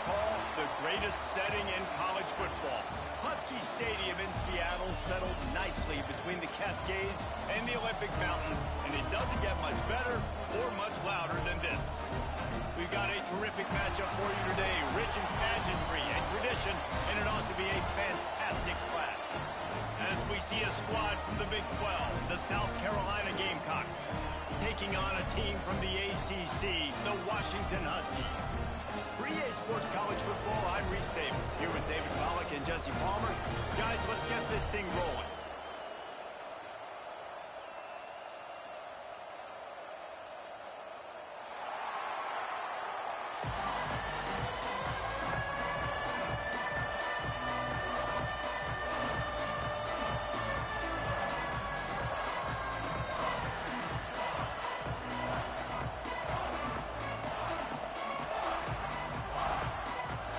call the greatest setting in college football. Husky Stadium in Seattle settled nicely between the Cascades and the Olympic Mountains, and it doesn't get much better or much louder than this. We've got a terrific matchup for you today, rich in pageantry and tradition, and it ought to be a fantastic clash. As we see a squad from the Big 12, the South Carolina Gamecocks, taking on a team from the ACC, the Washington Huskies. For EA Sports College Football, I'm Reese Davis, here with David Pollack and Jesse Palmer. Guys, let's get this thing rolling.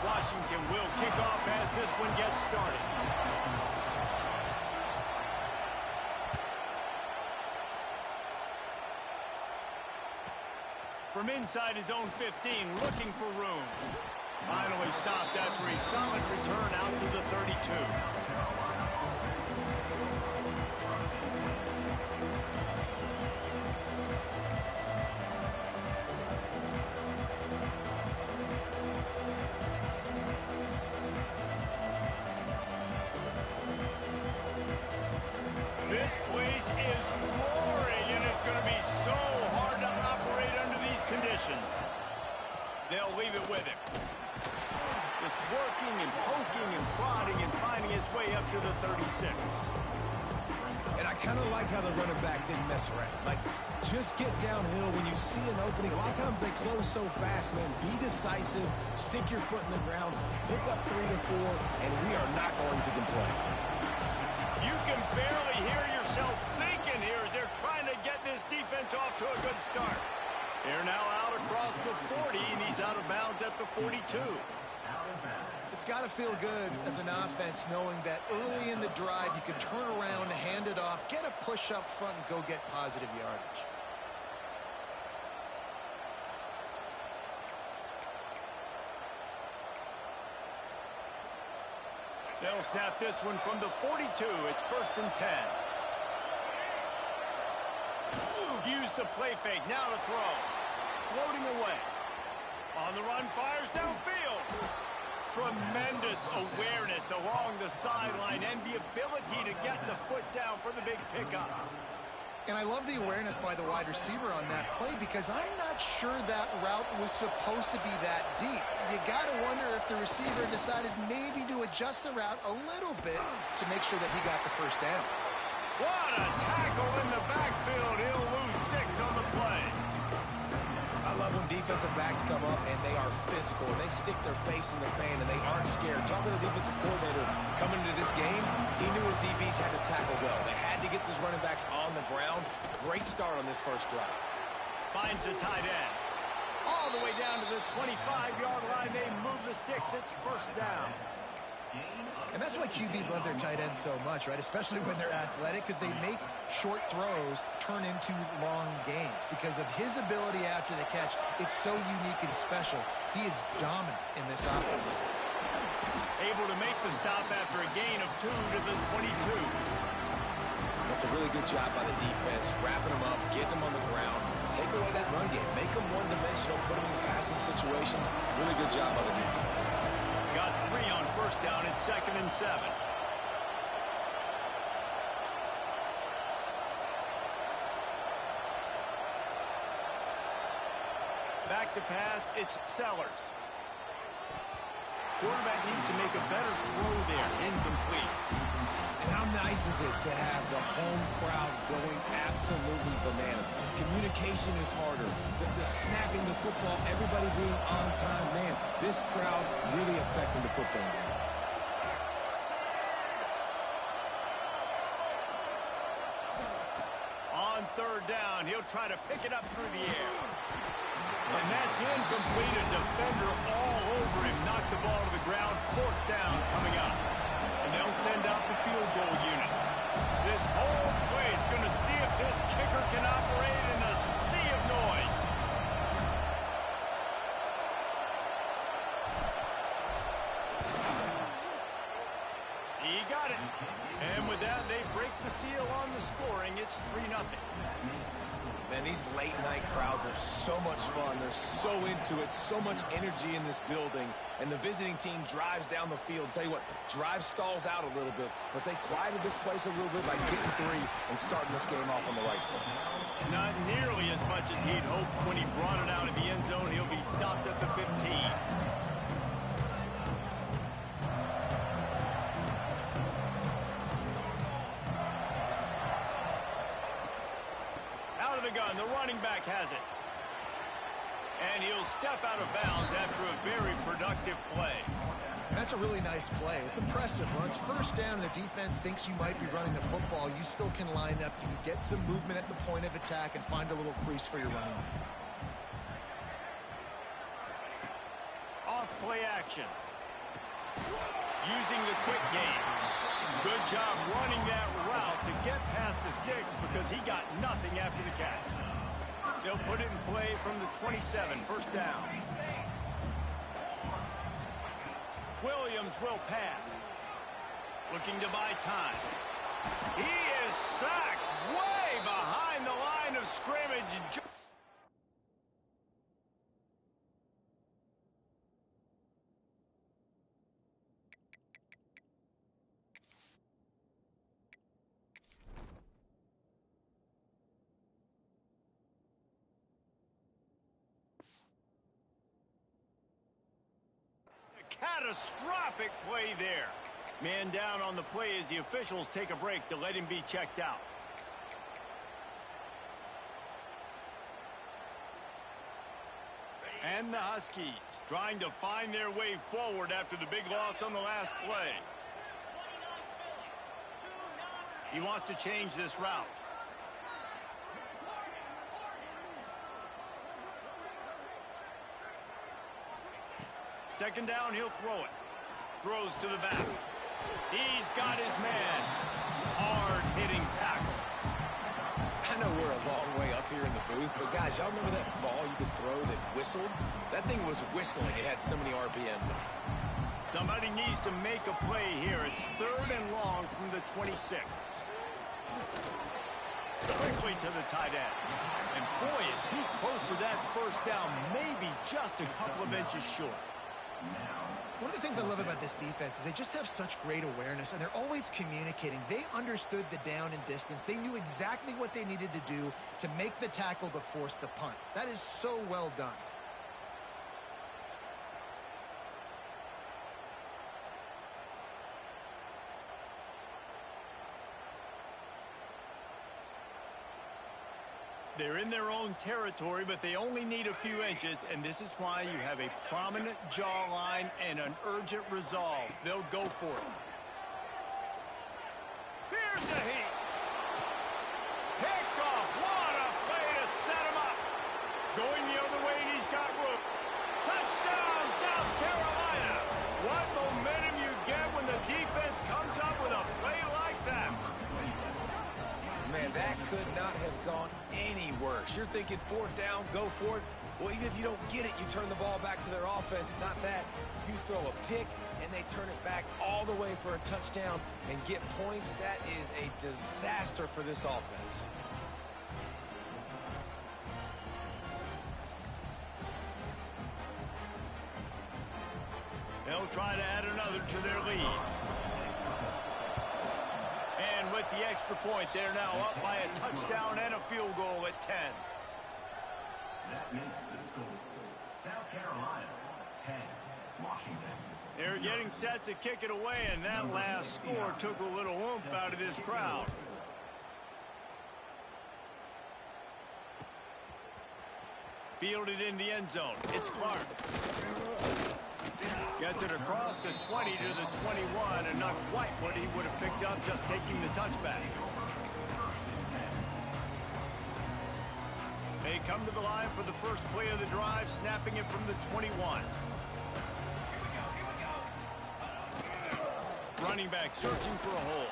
Washington will kick off as this one gets started. From inside his own 15, looking for room. Finally stopped after a solid return out to the 32. This place is roaring, and it's going to be so hard to operate under these conditions. They'll leave it with him. Just working and poking and prodding and finding his way up to the 36. And I kind of like how the running back didn't mess around. Like, just get downhill when you see an opening. A lot of times they close so fast, man. Be decisive, stick your foot in the ground, pick up 3 to 4, and we are not going to complain. You can barely hear yourself thinking here as they're trying to get this defense off to a good start. They're now out across the 40, and he's out of bounds at the 42. It's got to feel good as an offense knowing that early in the drive you can turn around, hand it off, get a push up front, and go get positive yardage. They'll snap this one from the 42. It's 1st and 10. Use the play fake. Now to throw. Floating away. On the run, fires downfield. Tremendous awareness along the sideline and the ability to get the foot down for the big pickup. And I love the awareness by the wide receiver on that play because I'm not sure that route was supposed to be that deep. You got to wonder if the receiver decided maybe to adjust the route a little bit to make sure that he got the first down. What a tackle in the backfield. He'll lose 6 on the play. I love when defensive backs come up and they are physical and they stick their face in the fan and they aren't scared. Talking to the defensive coordinator coming into this game, he knew his DBs had to tackle well. They had to get these running backs on the ground. Great start on this first drive. Finds the tight end. All the way down to the 25-yard line. They move the sticks. It's 1st down. And that's why QBs love their tight ends so much, right? Especially when they're athletic, because they make short throws turn into long gains. Because of his ability after the catch, it's so unique and special. He is dominant in this offense. Able to make the stop after a gain of 2 to the 22. That's a really good job by the defense, wrapping them up, getting them on the ground, take away that run game, make them one-dimensional, put them in passing situations. Really good job by the defense. Got 3 on 1st down. It's 2nd and 7. Back to pass. It's Sellers. Quarterback needs to make a better throw there. Incomplete. And how nice is it to have the home crowd going absolutely bananas? Communication is harder. The snapping the football, everybody being on time. Man, this crowd really affecting the football game. On 3rd down, he'll try to pick it up through the air. And that's incomplete. A defender all over him. Knocked the ball to the ground. 4th down coming up. And they'll send out the field goal unit. This whole play is going to see if this kicker can operate in a sea of noise. He got it. And with that, they break the seal on the scoring. It's 3-0. Man, these late-night crowds are so much fun. They're so into it, so much energy in this building. And the visiting team drives down the field. Tell you what, drive stalls out a little bit, but they quieted this place a little bit by getting 3 and starting this game off on the right foot. Not nearly as much as he'd hoped when he brought it out of the end zone. He'll be stopped at the 15. Out of the gun, the running back has it. And he'll step out of bounds after a very productive play. And that's a really nice play. It's impressive. When it's first down and the defense thinks you might be running the football, you still can line up. You can get some movement at the point of attack and find a little crease for your running back. Off play action. Using the quick game. Good job running that route to get past the sticks because he got nothing after the catch. They'll put it in play from the 27, first down. Williams will pass. Looking to buy time. He is sacked way behind the line of scrimmage. Catastrophic play there. Man down on the play as the officials take a break to let him be checked out. And the Huskies trying to find their way forward after the big loss on the last play. He wants to change this route. Second down, he'll throw it. Throws to the back. He's got his man. Hard-hitting tackle. I know we're a long way up here in the booth, but guys, y'all remember that ball you could throw that whistled? That thing was whistling. It had so many RPMs on it. Somebody needs to make a play here. It's 3rd and long from the 26. Quickly to the tight end. And boy, is he close to that first down, maybe just a couple of inches short. One of the things I love about this defense is they just have such great awareness, and they're always communicating. They understood the down and distance. They knew exactly what they needed to do to make the tackle to force the punt. That is so well done. They're in their own territory, but they only need a few inches, and this is why you have a prominent jawline and an urgent resolve. They'll go for it. Here's the heat. Picked off. What a play to set him up. Going the other way, and he's got room. Touchdown, South Carolina. What momentum you get when the defense comes up with a play like that. Man, that could not have gone any worse. You're thinking 4th down, go for it. Well, even if you don't get it, you turn the ball back to their offense. Not that. You throw a pick, and they turn it back all the way for a touchdown and get points. That is a disaster for this offense. They'll try to add another to their lead. And with the extra point, they're now up by a touchdown and a field goal at 10. That makes the score South Carolina 10, Washington. They're getting set to kick it away, and that last score took a little oomph out of this crowd. Fielded in the end zone. It's Clark. Gets it across the 20 to the 21, and not quite what he would have picked up just taking the touchback. They come to the line for the first play of the drive, snapping it from the 21. Running back searching for a hole.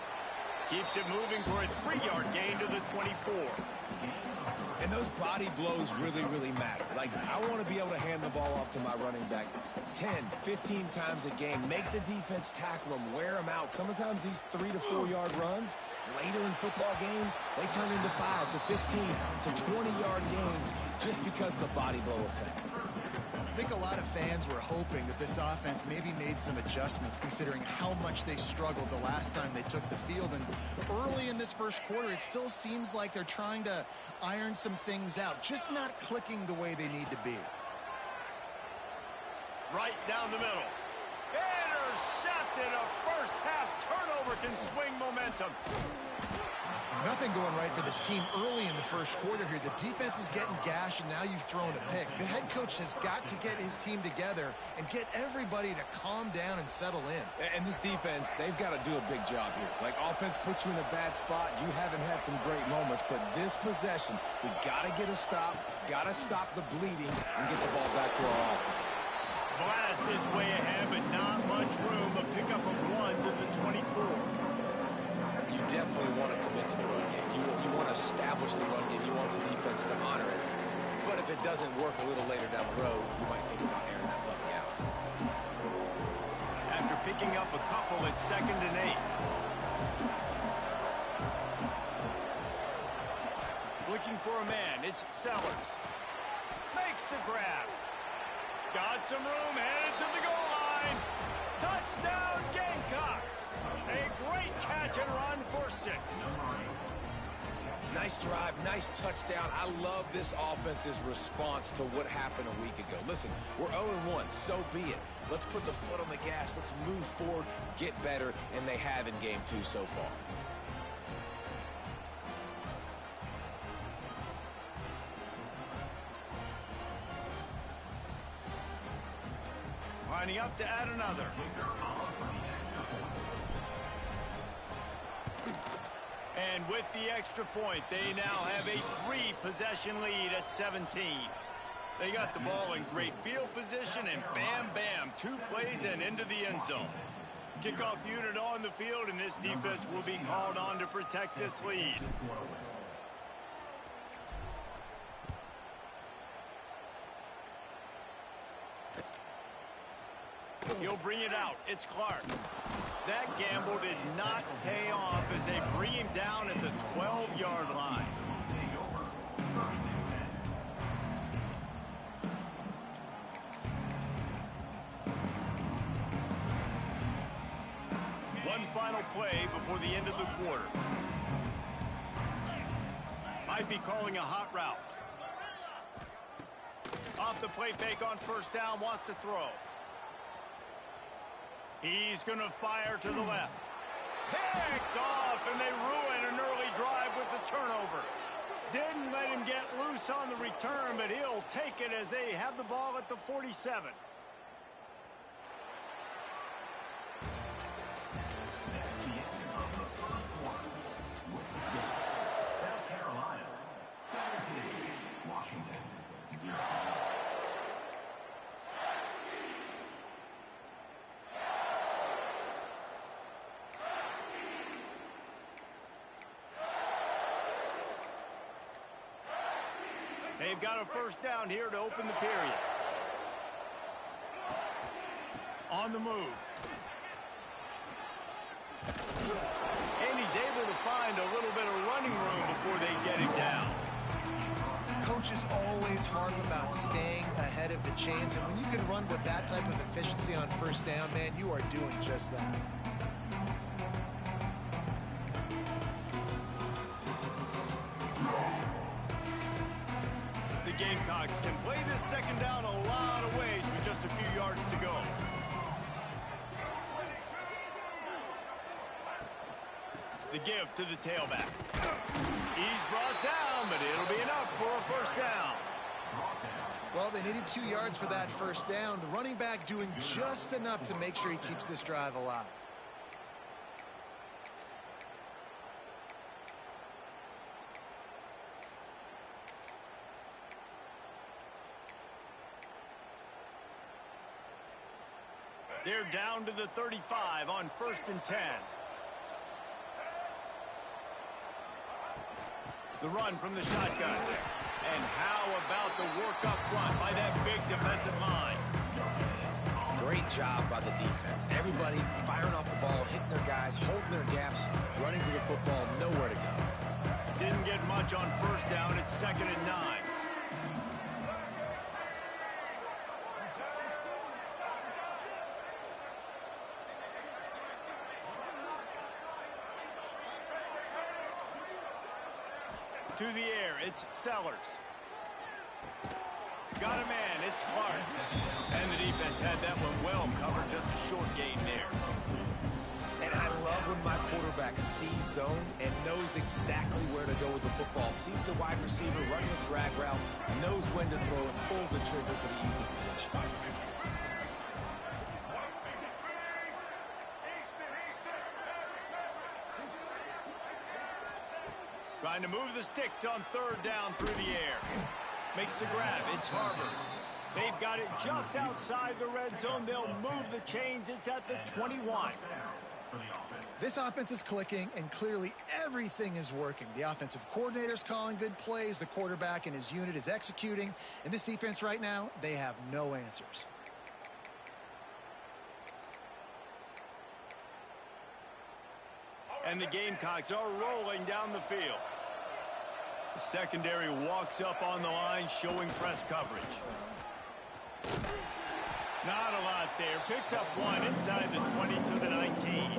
Keeps it moving for a 3-yard gain to the 24. And those body blows really matter. Like, I want to be able to hand the ball off to my running back 10, 15 times a game. Make the defense tackle them, wear them out. Sometimes these 3 to 4 yard runs, later in football games, they turn into 5 to 15 to 20-yard gains just because of the body blow effect. I think a lot of fans were hoping that this offense maybe made some adjustments considering how much they struggled the last time they took the field. And early in this first quarter, it still seems like they're trying to iron some things out, just not clicking the way they need to be. Right down the middle. Intercepted. A first half turnover can swing momentum. Nothing going right for this team early in the first quarter here. The defense is getting gashed, and now you've thrown a pick. The head coach has got to get his team together and get everybody to calm down and settle in. And this defense, they've got to do a big job here. Like, offense puts you in a bad spot. You haven't had some great moments, but this possession, we got to get a stop, got to stop the bleeding, and get the ball back to our offense. Blast is way ahead, but not much room. A pickup of 1 to the 24. You definitely want to commit to the run game. You want to establish the run game. You want the defense to honor it. But if it doesn't work a little later down the road, you might think about airing that puppy out. After picking up a couple, it's 2nd and 8. Looking for a man. It's Sellers. Makes the grab. Got some room, headed to the goal line. Touchdown, Gamecocks. A great catch and run for 6. Nice drive, nice touchdown. I love this offense's response to what happened a week ago. Listen, we're 0-1, so be it. Let's put the foot on the gas. Let's move forward, get better, and they have in game 2 so far. Lining up to add another. And with the extra point, they now have a 3-possession lead at 17. They got the ball in great field position, and bam, 2 plays and into the end zone. Kickoff unit on the field, and this defense will be called on to protect this lead. He'll bring it out. It's Clark. That gamble did not pay off as they bring him down at the 12-yard line. One final play before the end of the quarter. Might be calling a hot route. Off the play fake on first down, wants to throw. He's going to fire to the left. Picked off, and they ruin an early drive with the turnover. Didn't let him get loose on the return, but he'll take it as they have the ball at the 47. South Carolina, 17. Washington, 0. They've got a first down here to open the period. On the move. And he's able to find a little bit of running room before they get him down. Coaches always harp about staying ahead of the chains, and when you can run with that type of efficiency on first down, man, you are doing just that. The Gamecocks can play this second down a lot of ways with just a few yards to go. The give to the tailback. He's brought down, but it'll be enough for a first down. Well, they needed 2 yards for that first down. The running back doing just enough to make sure he keeps this drive alive. They're down to the 35 on 1st and 10. The run from the shotgun. And how about the work up front by that big defensive line? Great job by the defense. Everybody firing off the ball, hitting their guys, holding their gaps, running to the football, nowhere to go. Didn't get much on first down. It's 2nd and 9. To the air, it's Sellers. Got a man, it's Clark. And the defense had that one well covered, just a short gain there. And I love when my quarterback sees zone and knows exactly where to go with the football. Sees the wide receiver running a drag route, knows when to throw it, pulls the trigger for the easy completion. Trying to move the sticks on 3rd down through the air. Makes the grab. It's Harbor. They've got it just outside the red zone. They'll move the chains. It's at the 21. This offense is clicking, and clearly everything is working. The offensive coordinator's calling good plays. The quarterback and his unit is executing. And this defense right now, they have no answers. And the Gamecocks are rolling down the field. The secondary walks up on the line, showing press coverage. Not a lot there. Picks up one inside the 20 to the 19.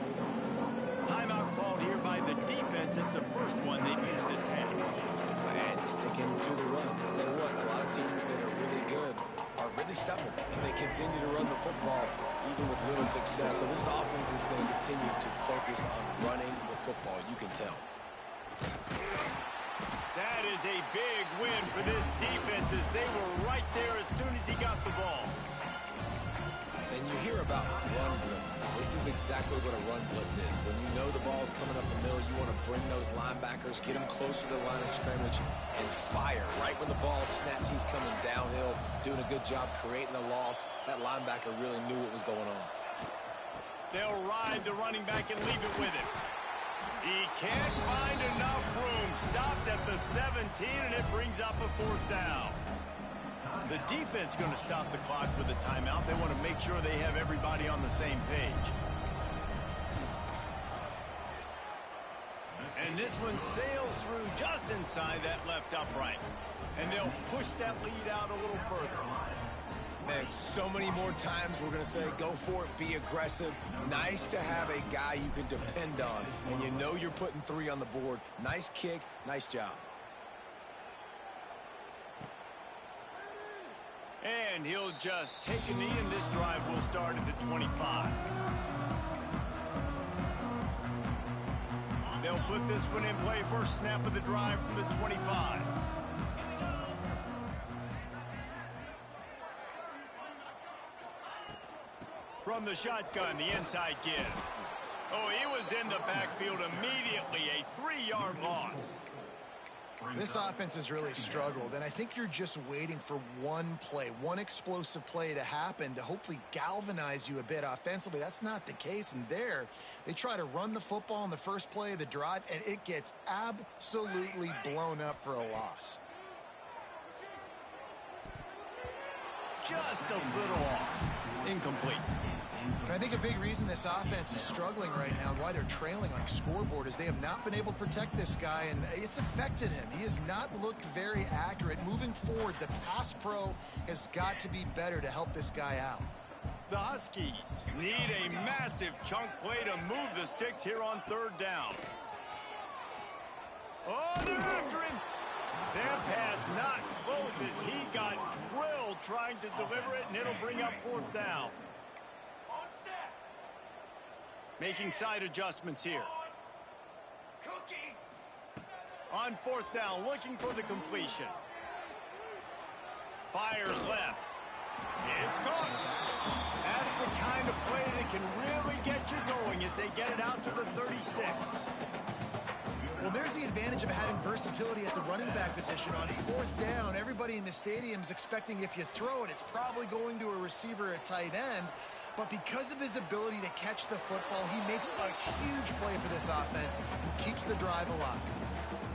Timeout called here by the defense. It's the first one they've used this half. And sticking to the run. I'll tell you what, a lot of teams that are really good are really stubborn, and they continue to run the football even with little success. So this offense is going to continue to focus on running the football. You can tell. That is a big win for this defense, as they were right there as soon as he got the ball. And you hear about run blitzes. This is exactly what a run blitz is. When you know the ball's coming up the middle, you want to bring those linebackers, get them closer to the line of scrimmage, and fire. Right when the ball snapped, he's coming downhill, doing a good job creating a loss. That linebacker really knew what was going on. They'll ride the running back and leave it with him. He can't find enough room. Stopped at the 17, and it brings up a 4th down. The defense going to stop the clock with a timeout. They want to make sure they have everybody on the same page. And this one sails through just inside that left upright. And they'll push that lead out a little further. And so many more times we're going to say, go for it, be aggressive. Nice to have a guy you can depend on, and you know you're putting 3 on the board. Nice kick, nice job. And he'll just take a knee, and this drive will start at the 25. They'll put this one in play. First snap of the drive from the 25. From the shotgun, the inside give. Oh, he was in the backfield immediately. A 3-yard loss. This offense has really struggled, and I think you're just waiting for one play, one explosive play to happen to hopefully galvanize you a bit offensively. That's not the case, and there they try to run the football in the first play of the drive, and it gets absolutely blown up for a loss. Just a little off. Incomplete. And I think a big reason this offense is struggling right now and why they're trailing on scoreboard is they have not been able to protect this guy, and it's affected him. He has not looked very accurate. Moving forward, the pass pro has got to be better to help this guy out. The Huskies need a massive chunk play to move the sticks here on 3rd down. Oh, they're after him. That pass not close as he got drilled trying to deliver it, and it'll bring up 4th down. Making side adjustments here. On 4th down, looking for the completion. Fires left. It's caught. That's the kind of play that can really get you going as they get it out to the 36. Well, there's the advantage of having versatility at the running back position. On 4th down, everybody in the stadium is expecting if you throw it, it's probably going to a receiver at tight end. But because of his ability to catch the football, he makes a huge play for this offense and keeps the drive alive.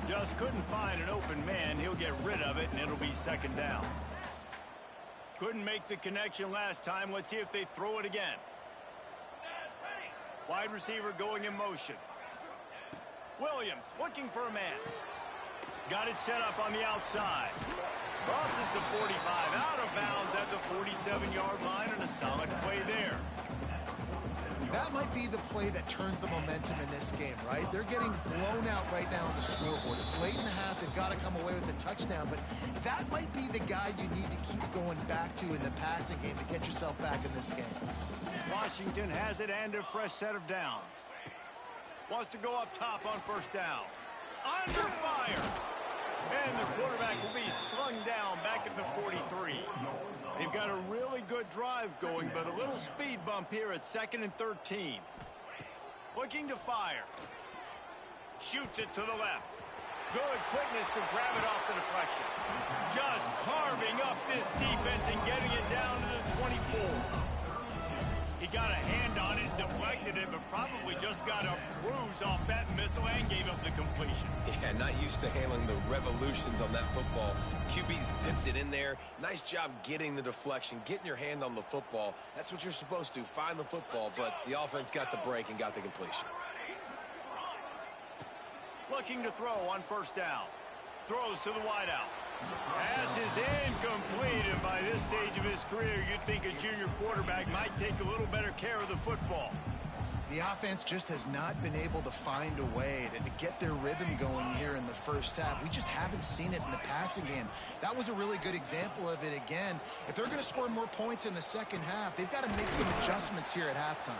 Just couldn't find an open man. He'll get rid of it, and it'll be second down. Couldn't make the connection last time. Let's see if they throw it again. Wide receiver going in motion. Williams looking for a man. Got it set up on the outside. Crosses the 45, out of bounds at the 47-yard line, and a solid play there. That might be the play that turns the momentum in this game, right? They're getting blown out right now on the scoreboard. It's late in the half. They've got to come away with a touchdown, but that might be the guy you need to keep going back to in the passing game to get yourself back in this game. Washington has it and a fresh set of downs. Wants to go up top on first down. Under fire. And the quarterback will be slung down back at the 43. They've got a really good drive going, but a little speed bump here at 2nd and 13. Looking to fire. Shoots it to the left. Good quickness to grab it off the deflection. Just carving up this defense and getting it down to the 24. He got a hand on it, deflected it, but probably just got a bruise off that missile and gave up the completion. Yeah, not used to handling the revolutions on that football. QB zipped it in there. Nice job getting the deflection, getting your hand on the football. That's what you're supposed to, find the football, but the offense got the break and got the completion. Looking to throw on first down. Throws to the wideout. Pass is incomplete, and by this stage of his career, you'd think a junior quarterback might take a little better care of the football. The offense just has not been able to find a way to get their rhythm going here in the first half. We just haven't seen it in the passing game. That was a really good example of it again. If they're going to score more points in the second half, they've got to make some adjustments here at halftime.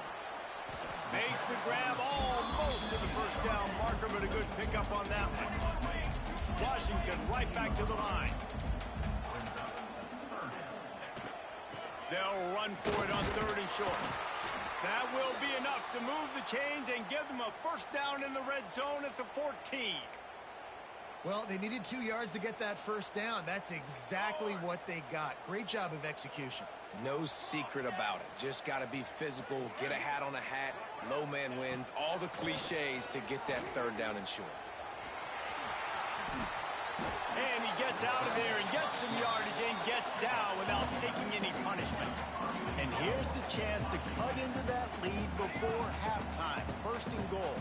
Makes the grab almost to the first down marker, but a good pickup on that one. Washington right back to the line. They'll run for it on 3rd and short. That will be enough to move the chains and give them a first down in the red zone at the 14. Well, they needed 2 yards to get that first down. That's exactly what they got. Great job of execution. No secret about it. Just got to be physical, get a hat on a hat, low man wins, all the cliches to get that 3rd down and short. And he gets out of there and gets some yardage and gets down without taking any punishment. And here's the chance to cut into that lead before halftime. 1st and goal.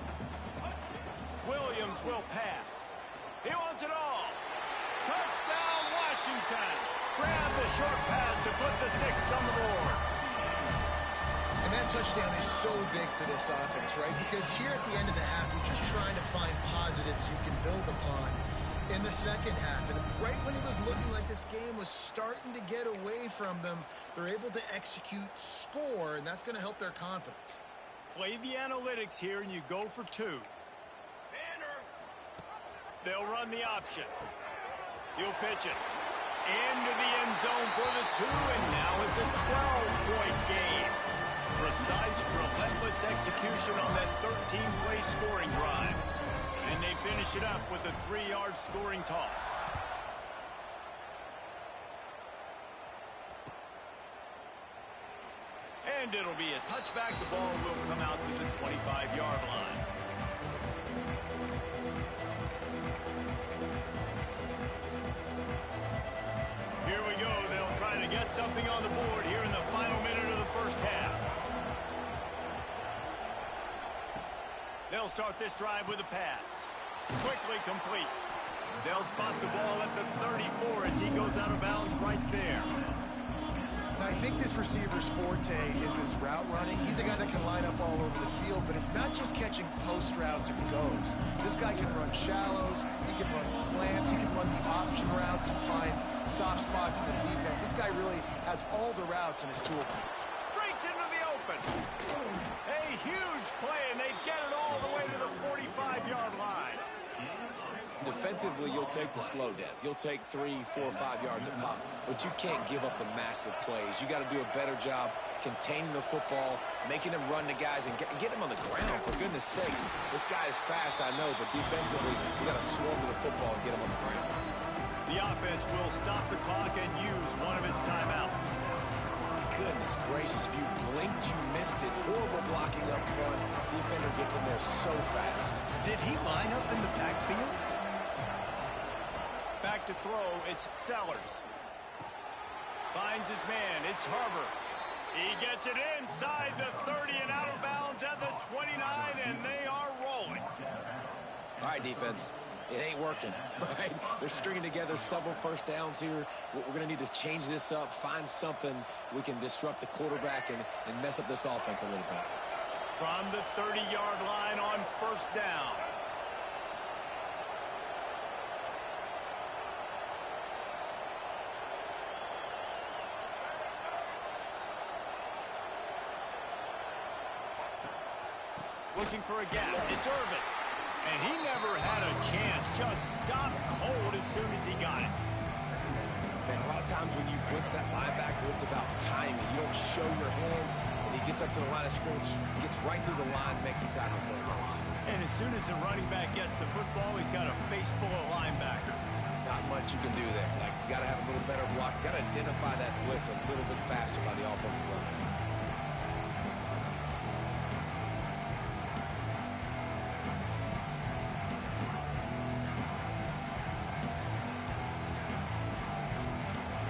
Williams will pass. He wants it all. Touchdown, Washington. Grab the short pass to put the 6 on the board. And that touchdown is so big for this offense, right? Because here at the end of the half, you're just trying to find positives you can build upon in the second half. And right when it was looking like this game was starting to get away from them, they're able to execute, score, and that's going to help their confidence. Play the analytics here, and you go for 2. They'll run the option. He'll pitch it into the end zone for the 2, and now it's a 12-point game. Precise, relentless execution on that 13-play scoring drive. And they finish it up with a 3-yard scoring toss. And it'll be a touchback. The ball will come out to the 25-yard line. Here we go. They'll try to get something on the board here in the final minute of the first half. They'll start this drive with a pass. Quickly complete. They'll spot the ball at the 34 as he goes out of bounds right there. Now, I think this receiver's forte is his route running. He's a guy that can line up all over the field, but it's not just catching post routes and goes. This guy can run shallows, he can run slants, he can run the option routes and find soft spots in the defense. This guy really has all the routes in his toolbox. Breaks into the open. A huge play, and they get it all the way to the 45-yard line. Defensively, you'll take the slow death. You'll take 3, 4, 5 yards a pop, but you can't give up the massive plays. You got to do a better job containing the football, making him run the guys, and get him on the ground, for goodness sakes. This guy is fast, I know, but defensively, you got to swarm to the football and get him on the ground. The offense will stop the clock and use one of its timeouts. Goodness gracious, if you blinked, you missed it. Horrible blocking up front. Defender gets in there so fast. Did he line up in the backfield? Back to throw, it's Sellers. Finds his man, it's Harbor. He gets it inside the 30 and out of bounds at the 29, and they are rolling. All right, defense. It ain't working, right? They're stringing together several first downs here. We're going to need to change this up, find something we can disrupt the quarterback and mess up this offense a little bit. From the 30-yard line on first down. Looking for a gap. It's Irvin. And he never had a chance. Just stopped cold as soon as he got it. Man, a lot of times when you blitz that linebacker, it's about timing. You don't show your hand, and he gets up to the line of scrimmage, gets right through the line, makes the tackle for a loss. And as soon as the running back gets the football, he's got a face full of linebacker. Not much you can do there. Like, you got to have a little better block. You got to identify that blitz a little bit faster by the offensive line.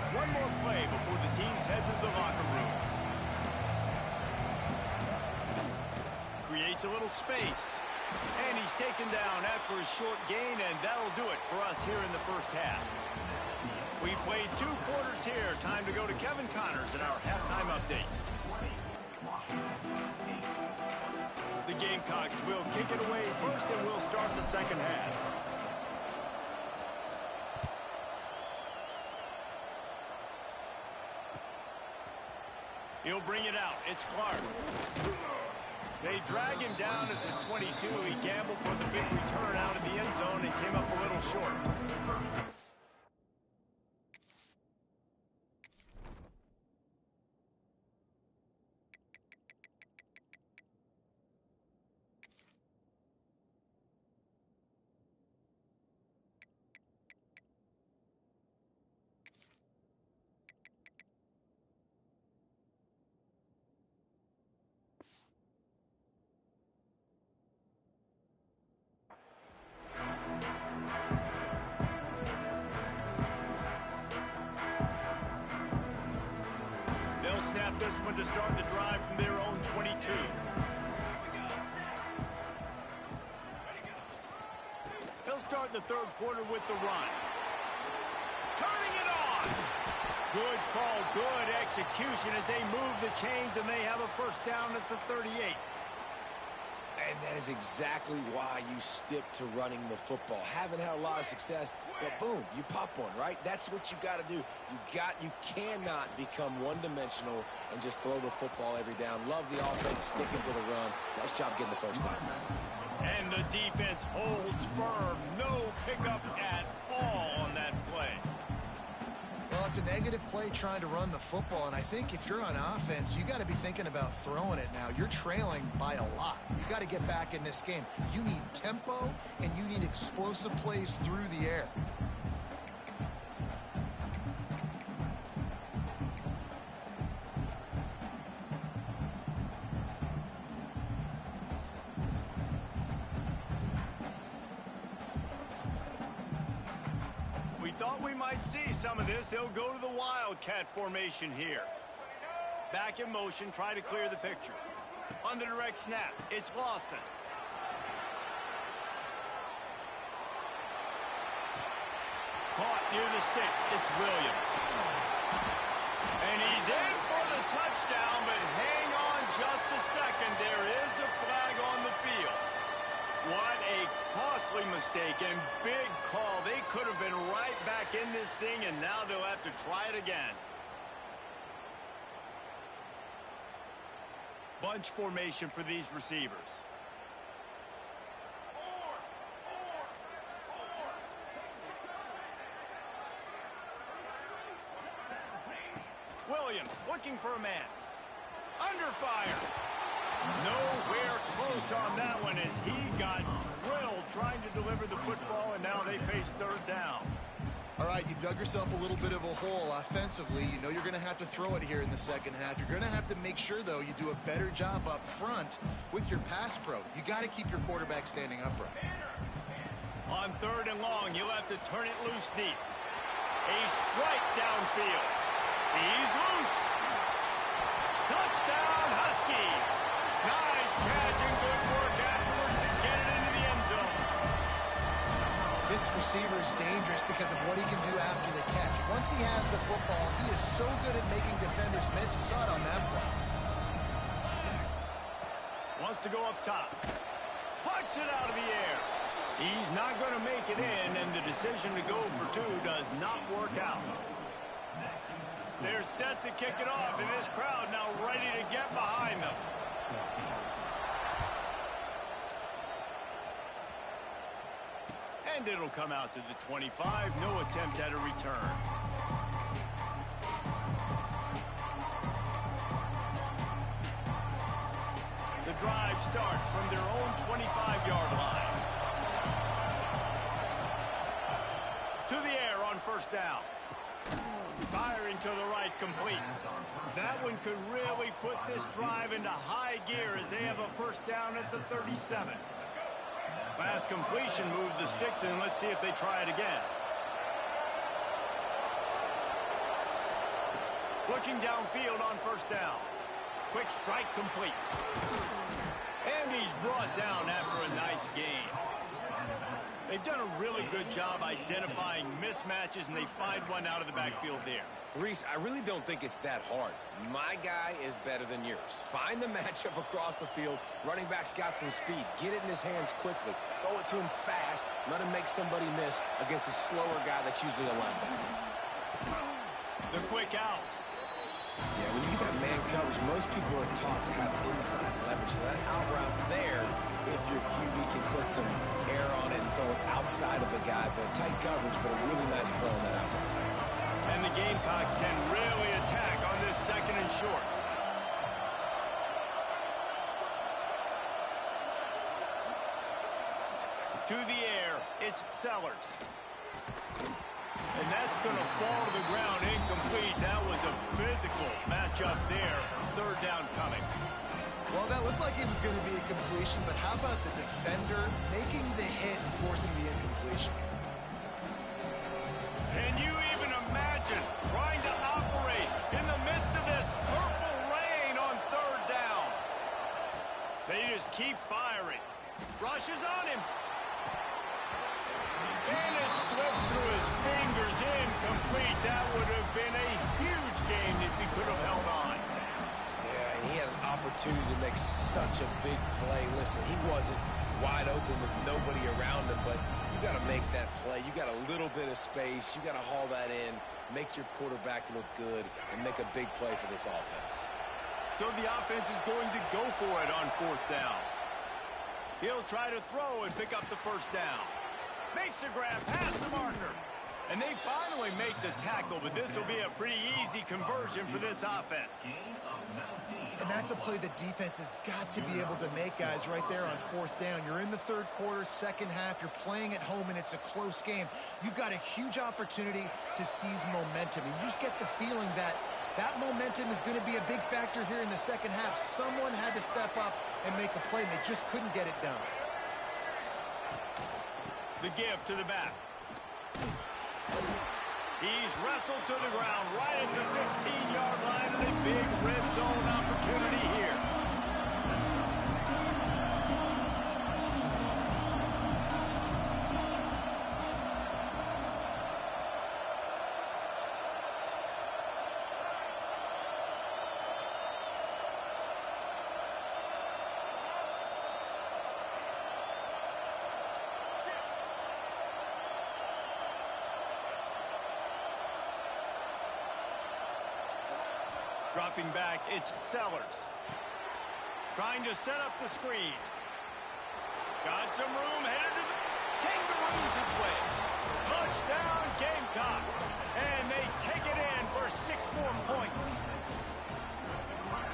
One more play before the teams head to the locker rooms. Creates a little space. And he's taken down after a short gain, and that'll do it for us here in the first half. We played 2 quarters here. Time to go to Kevin Connors in our halftime update. The Gamecocks will kick it away first, and we'll start the second half. He'll bring it out. It's Clark. They drag him down at the 22. He gambled for the big return out of the end zone and came up a little short. Snap this one to start the drive from their own 22. They'll start the third quarter with the run. Turning it on! Good call, good execution as they move the chains, and they have a first down at the 38. And that is exactly why you stick to running the football. Haven't had a lot of success, but boom, you pop one, right? That's what you got to do. You cannot become one-dimensional and just throw the football every down. Love the offense, sticking to the run. Nice job getting the first down. And the defense holds firm. No pickup at all on that play. Well, it's a negative play trying to run the football, and I think if you're on offense, you got to be thinking about throwing it now. You're trailing by a lot. You got to get back in this game. You need tempo, and you need explosive plays through the air. Thought we might see some of this. They'll go to the Wildcat formation here. Back in motion, try to clear the picture. On the direct snap, it's Lawson. Caught near the sticks, it's Williams. And he's in for the touchdown, but hang on just a second. There is a flag on the field. What a costly mistake and big call. They could have been right back in this thing, and now they'll have to try it again. Bunch formation for these receivers. Williams looking for a man. Under fire. Nowhere close on that one as he got drilled trying to deliver the football, and now they face third down. All right, you've dug yourself a little bit of a hole offensively. You know you're going to have to throw it here in the second half. You're going to have to make sure, though, you do a better job up front with your pass pro. You got to keep your quarterback standing upright. On 3rd and long, you'll have to turn it loose deep. A strike downfield. He's loose. Touchdown, Huskies. Nice catch and good work afterwards to get it into the end zone. This receiver is dangerous because of what he can do after the catch. Once he has the football, he is so good at making defenders miss. You saw it on that play. Wants to go up top. Puts it out of the air. He's not going to make it in, and the decision to go for 2 does not work out. They're set to kick it off, and this crowd now ready to get behind them. And it'll come out to the 25. No attempt at a return. The drive starts from their own 25-yard line. To the air on 1st down. Firing to the right, complete. That one could really put this drive into high gear as they have a 1st down at the 37. Fast completion moves the sticks in. Let's see if they try it again. Looking downfield on 1st down. Quick strike complete. And he's brought down after a nice gain. They've done a really good job identifying mismatches, and they find one out of the backfield there. Reese, I really don't think it's that hard. My guy is better than yours. Find the matchup across the field. Running back's got some speed. Get it in his hands quickly. Throw it to him fast. Let him make somebody miss against a slower guy that's usually a linebacker. The quick out. Yeah, when you get that man coverage, most people are taught to have inside leverage. So that out route's there if your QB can put some air on it and throw it outside of the guy. But tight coverage, but a really nice throw on that out route. And the Gamecocks can really attack on this 2nd and short. To the air, it's Sellers. And that's going to fall to the ground incomplete. That was a physical matchup there. 3rd down coming. Well, that looked like it was going to be a completion, but how about the defender making the hit and forcing the incompletion? Can you even imagine trying to operate in the midst of this purple rain on 3rd down? They just keep firing. Rushes on him. And it slips through his fingers, incomplete. That would have been a huge gain if he could have held on. Yeah, and he had an opportunity to make such a big play. Listen, he wasn't wide open with nobody around him, but you got to make that play. You got a little bit of space. You got to haul that in, make your quarterback look good, and make a big play for this offense. So the offense is going to go for it on 4th down. He'll try to throw and pick up the 1st down. Makes a grab past the marker. And they finally make the tackle, but this will be a pretty easy conversion for this offense. And that's a play the defense has got to be able to make, guys, right there on 4th down. You're in the 3rd quarter, 2nd half. You're playing at home, and it's a close game. You've got a huge opportunity to seize momentum. And you just get the feeling that that momentum is going to be a big factor here in the 2nd half. Someone had to step up and make a play, and they just couldn't get it done. The give to the back. He's wrestled to the ground right at the 15-yard line, and a big red zone opportunity here. Dropping back, it's Sellers. Trying to set up the screen. Got some room, headed to the Kangaroos his way. Touchdown, Gamecock. And they take it in for 6 more points.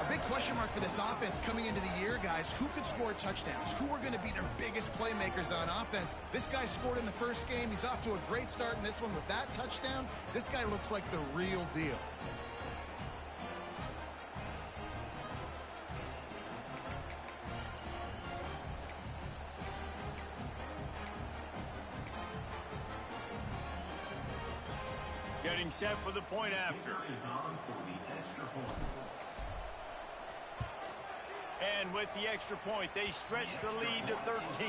A Big question mark for this offense coming into the year, guys. Who could score touchdowns? Who are going to be their biggest playmakers on offense? This guy scored in the first game. He's off to a great start in this one with that touchdown. This guy looks like the real deal. Getting set for the point after. And with the extra point, they stretch the lead to 13.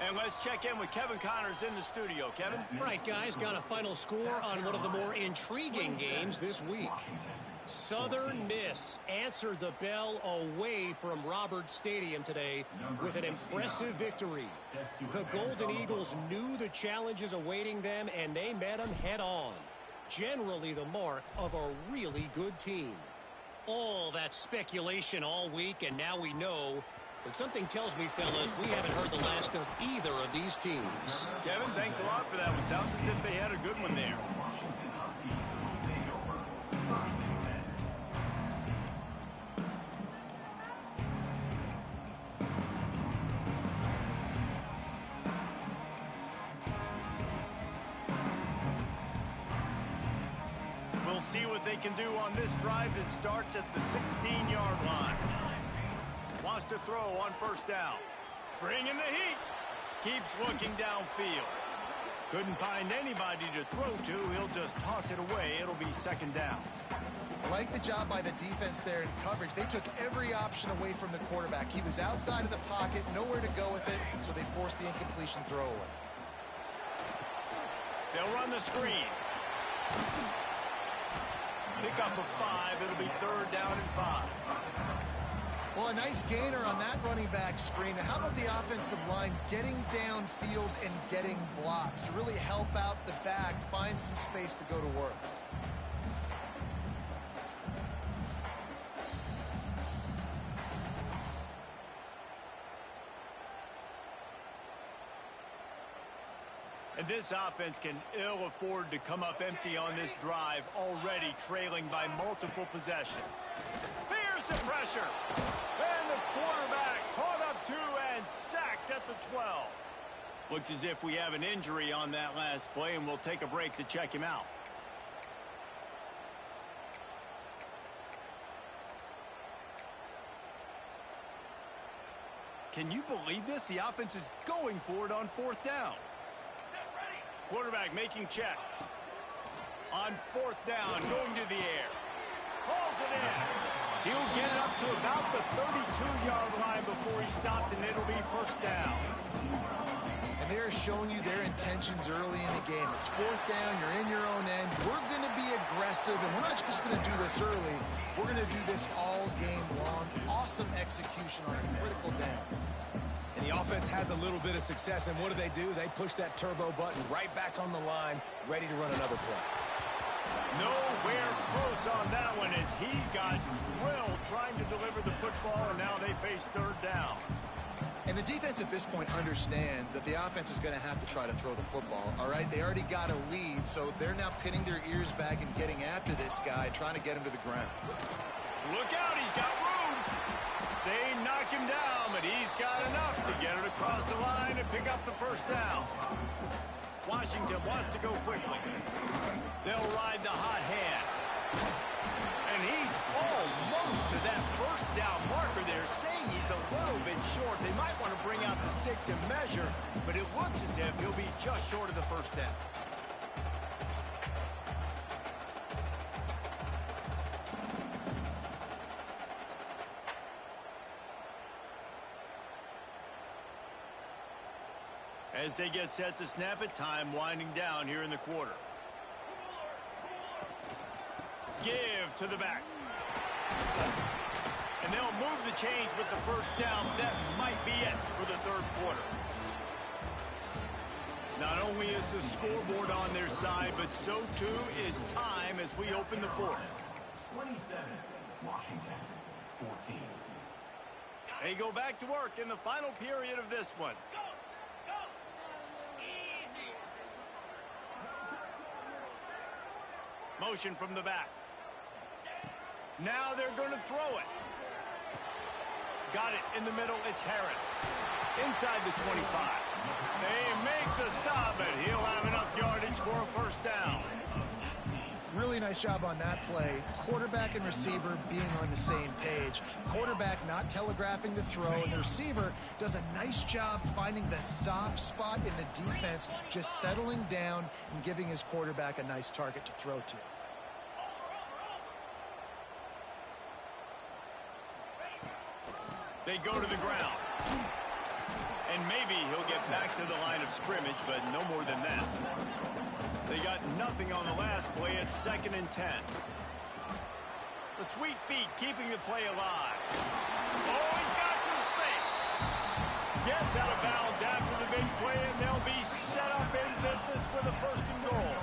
And let's check in with Kevin Connors in the studio. Kevin? All right, guys, got a final score on one of the more intriguing games this week. Southern Miss answered the bell away from Roberts Stadium today with an impressive victory. The Golden Eagles knew the challenges awaiting them, and they met them head-on. Generally the mark of a really good team. All that speculation all week, and now we know. But something tells me, fellas, we haven't heard the last of either of these teams. Kevin, thanks a lot for that one. Sounds as if they had a good one there. We'll see what they can do on this drive that starts at the 16-yard line. Wants to throw on first down. Bringing the heat. Keeps looking downfield. Couldn't find anybody to throw to. He'll just toss it away. It'll be second down. I like the job by the defense there in coverage. They took every option away from the quarterback. He was outside of the pocket, nowhere to go with it, so they forced the incompletion throw away. They'll run the screen. Pick up a 5. It'll be third down and 5. Well, a nice gainer on that running back screen. How about the offensive line getting downfield and getting blocks to really help out the back, find some space to go to work? And this offense can ill afford to come up empty on this drive, already trailing by multiple possessions. Fearsome pressure. And the quarterback caught up to and sacked at the 12. Looks as if we have an injury on that last play, and we'll take a break to check him out. Can you believe this? The offense is going for it on fourth down. Quarterback making checks. On fourth down, going to the air. Hauls it in. He'll get it up to about the 32-yard line before he stopped, and it'll be first down. And they're showing you their intentions early in the game. It's fourth down. You're in your own end. We're going to be aggressive, and we're not just going to do this early. We're going to do this all game long. Awesome execution on a critical down. And the offense has a little bit of success, and what do? They push that turbo button right back on the line, ready to run another play. Nowhere close on that one as he got drilled trying to deliver the football, and now they face third down. And the defense at this point understands that the offense is going to have to try to throw the football, all right? They already got a lead, so they're now pinning their ears back and getting after this guy, trying to get him to the ground. Look out, he's got room. They knock him down, but he's got enough to get it across the line and pick up the first down. Washington wants to go quickly. They'll ride the hot hand. And he's almost to that first down marker there, saying he's a little bit short. They might want to bring out the sticks and measure, but it looks as if he'll be just short of the first down. As they get set to snap it, time winding down here in the quarter. Give to the back. And they'll move the chains with the first down. That might be it for the third quarter. Not only is the scoreboard on their side, but so too is time as we open the fourth. 27, Washington, 14. They go back to work in the final period of this one. Motion from the back. Now they're going to throw it. Got it in the middle. It's Harris. Inside the 25. They make the stop, but he'll have enough yardage for a first down. Really nice job on that play. Quarterback and receiver being on the same page. Quarterback not telegraphing the throw, and the receiver does a nice job finding the soft spot in the defense, just settling down and giving his quarterback a nice target to throw to. They go to the ground. And maybe he'll get back to the line of scrimmage, but no more than that. They got nothing on the last play. It's 2nd and 10. The sweet feet keeping the play alive. Oh, he's got some space. Gets out of bounds after the big play, and they'll be set up in business with a 1st and goal.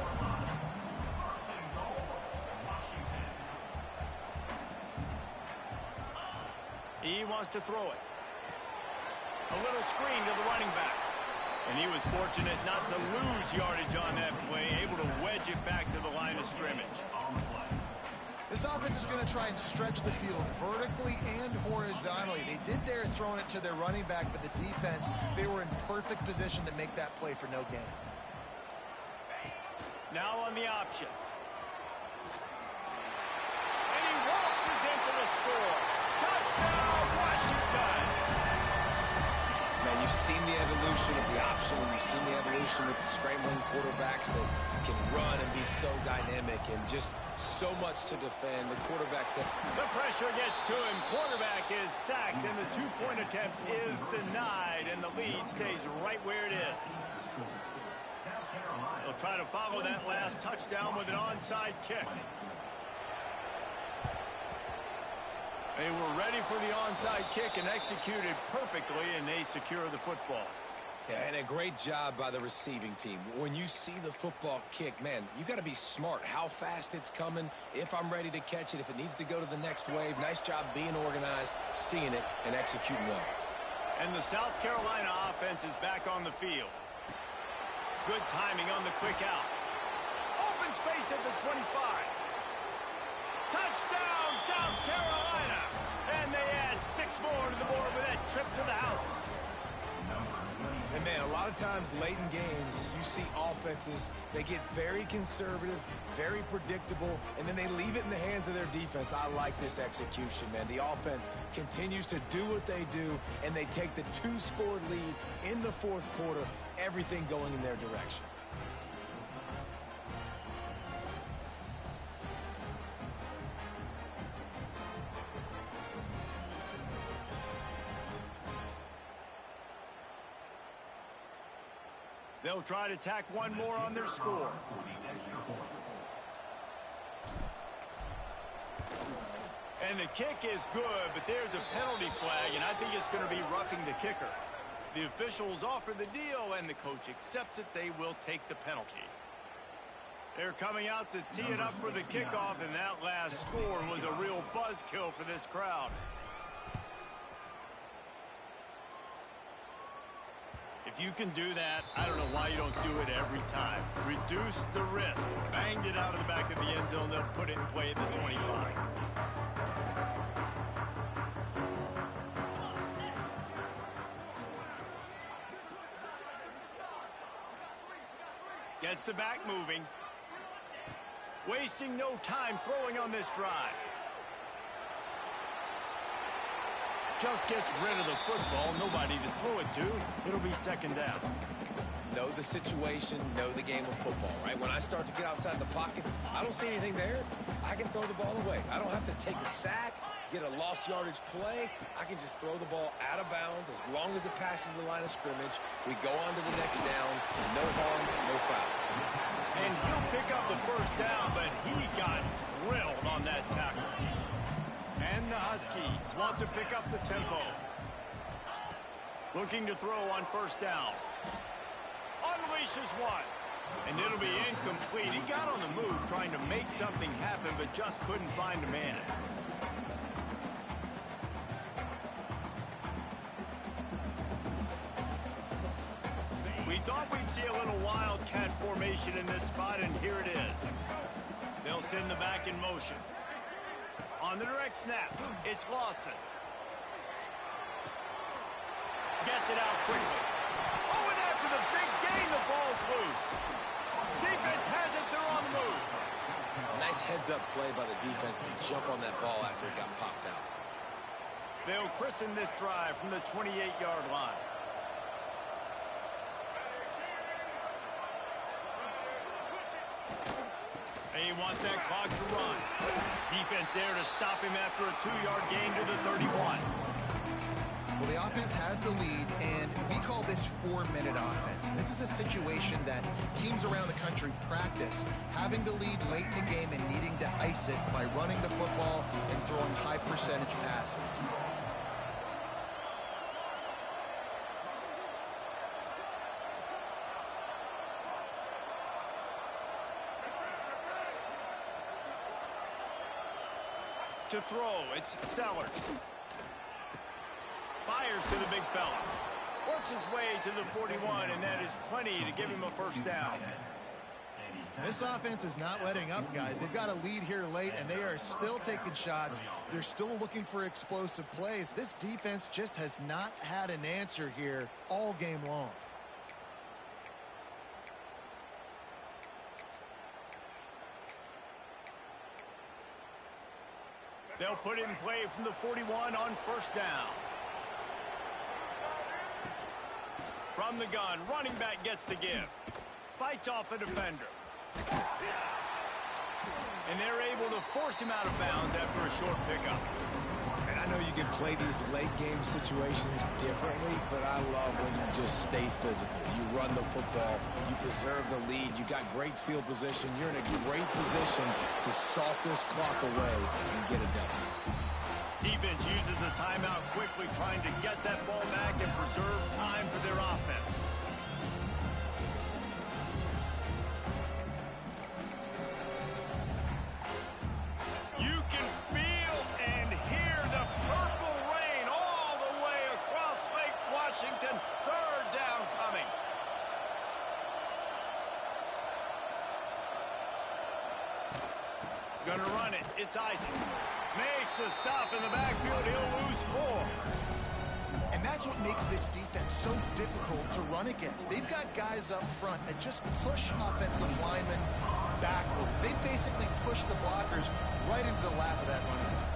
He wants to throw it. A little screen to the running back. And he was fortunate not to lose yardage on that play, able to wedge it back to the line of scrimmage. This offense is going to try and stretch the field vertically and horizontally. They did there throwing it to their running back, but the defense, they were in perfect position to make that play for no gain. Now on the option. And he waltzes in for the score. Touchdown, Washington! Man, you've seen the evolution of the option, and you've seen the evolution with the scrambling quarterbacks that can run and be so dynamic and just so much to defend. The quarterbacks that... The pressure gets to him. Quarterback is sacked, and the two-point attempt is denied, and the lead stays right where it is. They'll try to follow that last touchdown with an onside kick. They were ready for the onside kick and executed perfectly, and they secure the football. Yeah, and a great job by the receiving team. When you see the football kick, man, you got to be smart how fast it's coming, if I'm ready to catch it, if it needs to go to the next wave. Nice job being organized, seeing it, and executing well. And the South Carolina offense is back on the field. Good timing on the quick out. Open space at the 25. Touchdown, South Carolina! And they add 6 more to the board with that trip to the house. And, man, a lot of times late in games, you see offenses, they get very conservative, very predictable, and then they leave it in the hands of their defense. I like this execution, man. The offense continues to do what they do, and they take the 2-score lead in the 4th quarter, everything going in their direction. They'll try to tack one more on their score. And the kick is good, but there's a penalty flag, and I think it's going to be roughing the kicker. The officials offer the deal, and the coach accepts it. They will take the penalty. They're coming out to tee it up for the kickoff, and that last score was a real buzzkill for this crowd. If you can do that, I don't know why you don't do it every time. Reduce the risk. Banged it out of the back of the end zone. They'll put it in play at the 25. Gets the back moving. Wasting no time throwing on this drive. Just gets rid of the football. Nobody to throw it to. It'll be 2nd down. Know the situation, know the game of football, right? When I start to get outside the pocket, I don't see anything there. I can throw the ball away. I don't have to take a sack, get a lost yardage play. I can just throw the ball out of bounds as long as it passes the line of scrimmage. We go on to the next down. No harm, no foul. And he'll pick up the 1st down, but he got drilled on that tackle. And the Huskies want to pick up the tempo. Looking to throw on 1st down. Unleashes one. And it'll be incomplete. He got on the move trying to make something happen, but just couldn't find a man. We thought we'd see a little wildcat formation in this spot, and here it is. They'll send the back in motion. On the direct snap, it's Lawson. Gets it out quickly. Oh, and after the big gain, the ball's loose. Defense has it. They're on the move. Nice heads-up play by the defense to jump on that ball after it got popped out. They'll christen this drive from the 28-yard line. They want that clock to run. Defense there to stop him after a 2-yard gain to the 31. Well, the offense has the lead, and we call this 4-minute offense. This is a situation that teams around the country practice, having the lead late in the game and needing to ice it by running the football and throwing high-percentage passes. To throw, it's Sellers. Fires to the big fella. Works his way to the 41, and that is plenty to give him a first down. This offense is not letting up, guys. They've got a lead here late, and they are still taking shots. They're still looking for explosive plays. This defense just has not had an answer here all game long. They'll put it in play from the 41 on first down. From the gun, running back gets the give. Fights off a defender. And they're able to force him out of bounds after a short pickup. And I know you can play these late-game situations differently, but I love when you just stay physical. You run the football, you preserve the lead, you got great field position, you're in a great position to salt this clock away and get a W. Defense uses a timeout quickly, trying to get that ball back and preserve time for their offense. You can feel and hear the purple rain all the way across Lake Washington. Third down coming. Gonna run it. It's Isaac. Makes a stop in the backfield. He'll lose 4. And that's what makes this defense so difficult to run against. They've got guys up front that just push offensive linemen backwards. They basically push the blockers right into the lap of that running back.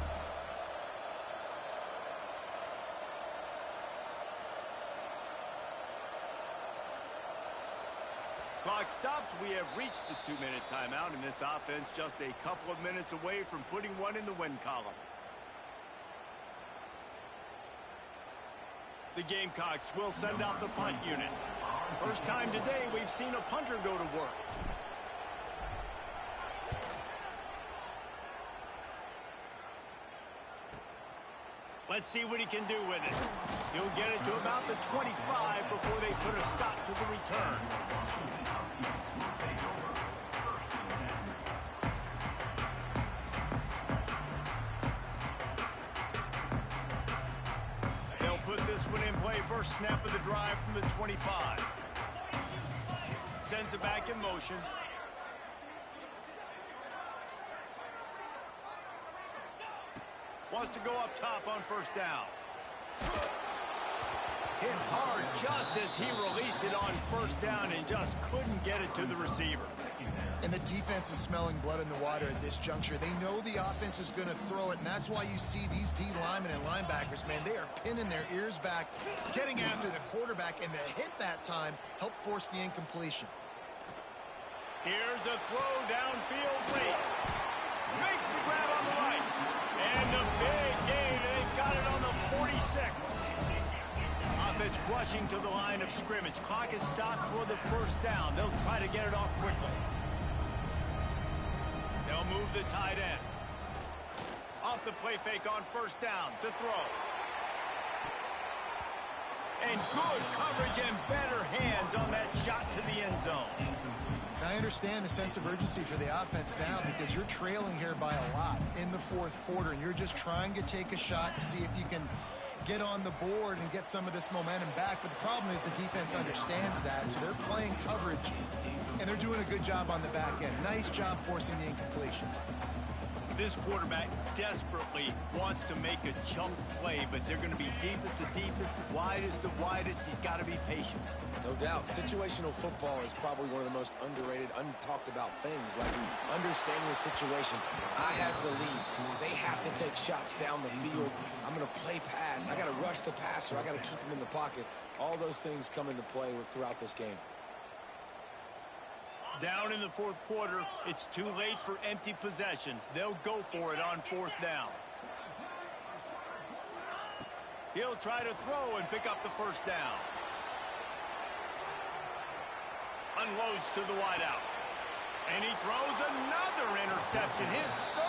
Clock stops. We have reached the 2-minute timeout, and this offense just a couple of minutes away from putting one in the win column. The Gamecocks will send out the punt unit. First time today we've seen a punter go to work. Let's see what he can do with it. He'll get it to about the 25 before they put a stop to the return. They'll put this one in play. First snap of the drive from the 25. Sends it back in motion. Wants to go up top on first down. Hit hard just as he released it on first down and just couldn't get it to the receiver. And the defense is smelling blood in the water at this juncture. They know the offense is going to throw it, and that's why you see these D linemen and linebackers, man, they are pinning their ears back, getting after the quarterback, and the hit that time helped force the incompletion. Here's a throw downfield late. Makes the grab on the right. And a big gain, and they've got it on the 46. Offense rushing to the line of scrimmage. Clock is stopped for the first down. They'll try to get it off quickly. They'll move the tight end. Off the play fake on first down. To throw. And good coverage and better hands on that shot to the end zone. I understand the sense of urgency for the offense now because you're trailing here by a lot in the fourth quarter, and you're just trying to take a shot to see if you can get on the board and get some of this momentum back. But the problem is the defense understands that, so they're playing coverage, and they're doing a good job on the back end. Nice job forcing the incompletion. This quarterback desperately wants to make a chunk play, but they're going to be deepest to deepest, widest to widest. He's got to be patient. No doubt. Situational football is probably one of the most underrated, untalked about things, like understanding the situation. I have the lead. They have to take shots down the field. I'm going to play pass. I got to rush the passer. I got to keep him in the pocket. All those things come into play throughout this game. Down in the fourth quarter, it's too late for empty possessions. They'll go for it on fourth down. He'll try to throw and pick up the first down. Unloads to the wideout. And he throws another interception. His third.